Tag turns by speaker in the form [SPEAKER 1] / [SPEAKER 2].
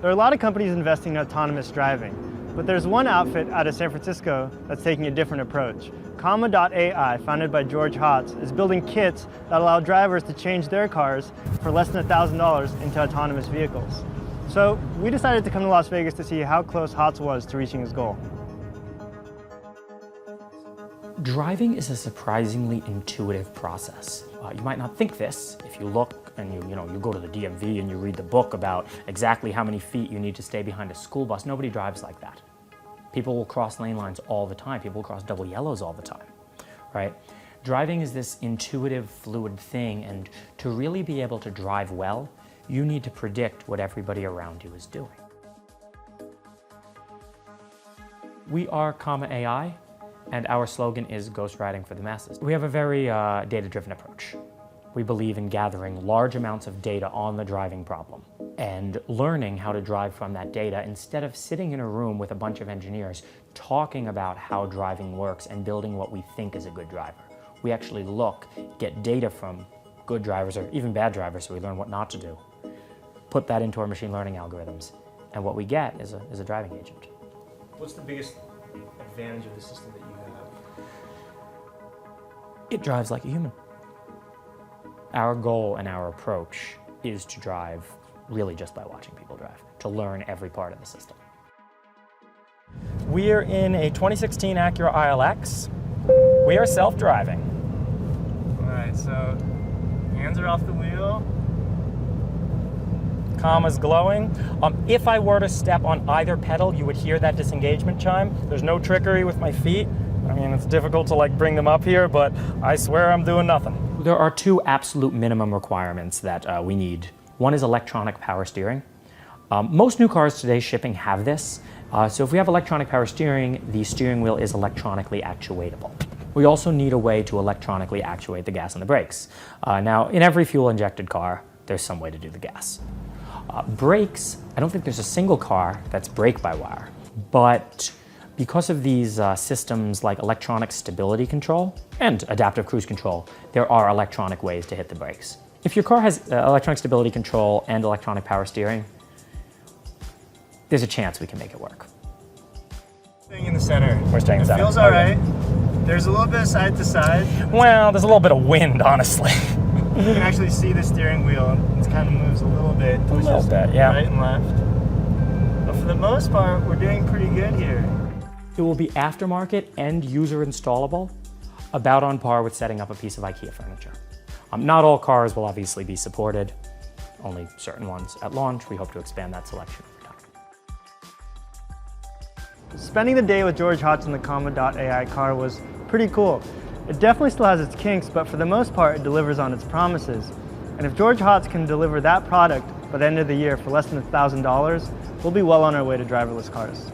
[SPEAKER 1] There are a lot of companies investing in autonomous driving, but there's one outfit out of San Francisco that's taking a different approach. Comma.ai, founded by George Hotz, is building kits that allow drivers to change their cars for less than $1,000 into autonomous vehicles. So we decided to come to Las Vegas to see how close Hotz was to reaching his goal.
[SPEAKER 2] Driving is a surprisingly intuitive process. You might not think this if you look and you go to the DMV and you read the book about exactly how many feet you need to stay behind a school bus. Nobody drives like that. People will cross lane lines all the time. People will cross double yellows all the time, right? Driving is this intuitive, fluid thing, and to really be able to drive well, you need to predict what everybody around you is doing. We are Comma AI, and our slogan is Ghost Riding for the Masses. We have a very data-driven approach. We believe in gathering large amounts of data on the driving problem and learning how to drive from that data instead of sitting in a room with a bunch of engineers talking about how driving works and building what we think is a good driver. We actually get data from good drivers or even bad drivers so we learn what not to do, put that into our machine learning algorithms, and what we get is a driving agent.
[SPEAKER 1] What's the biggest advantage of the system that you have?
[SPEAKER 2] It drives like a human. Our goal and our approach is to drive really just by watching people drive, to learn every part of the system.
[SPEAKER 3] We are in a 2016 Acura ILX. We are self-driving.
[SPEAKER 1] All right, so hands are off the wheel.
[SPEAKER 3] Comma's glowing. If I were to step on either pedal, you would hear that disengagement chime. There's no trickery with my feet. I mean, it's difficult to bring them up here, but I swear I'm doing nothing.
[SPEAKER 2] There are two absolute minimum requirements that we need. One is electronic power steering. Most new cars today shipping have this. So if we have electronic power steering, the steering wheel is electronically actuatable. We also need a way to electronically actuate the gas and the brakes. Now, in every fuel-injected car, there's some way to do the gas. Brakes, I don't think there's a single car that's brake-by-wire, but because of these systems like electronic stability control and adaptive cruise control, there are electronic ways to hit the brakes. If your car has electronic stability control and electronic power steering, there's a chance we can make it work.
[SPEAKER 1] Staying in the center.
[SPEAKER 3] We're staying in the center.
[SPEAKER 1] Feels all right. There's a little bit of side to side.
[SPEAKER 3] Well, there's a little bit of wind, honestly.
[SPEAKER 1] You can actually see the steering wheel. It kind of moves a little bit.
[SPEAKER 3] A little bit, yeah.
[SPEAKER 1] Right and left. But for the most part, we're doing pretty good here.
[SPEAKER 2] It will be aftermarket and user installable, about on par with setting up a piece of IKEA furniture. Not all cars will obviously be supported, only certain ones at launch. We hope to expand that selection over time.
[SPEAKER 1] Spending the day with George Hotz in the Comma.ai car was pretty cool. It definitely still has its kinks, but for the most part, it delivers on its promises. And if George Hotz can deliver that product by the end of the year for less than $1,000, we'll be well on our way to driverless cars.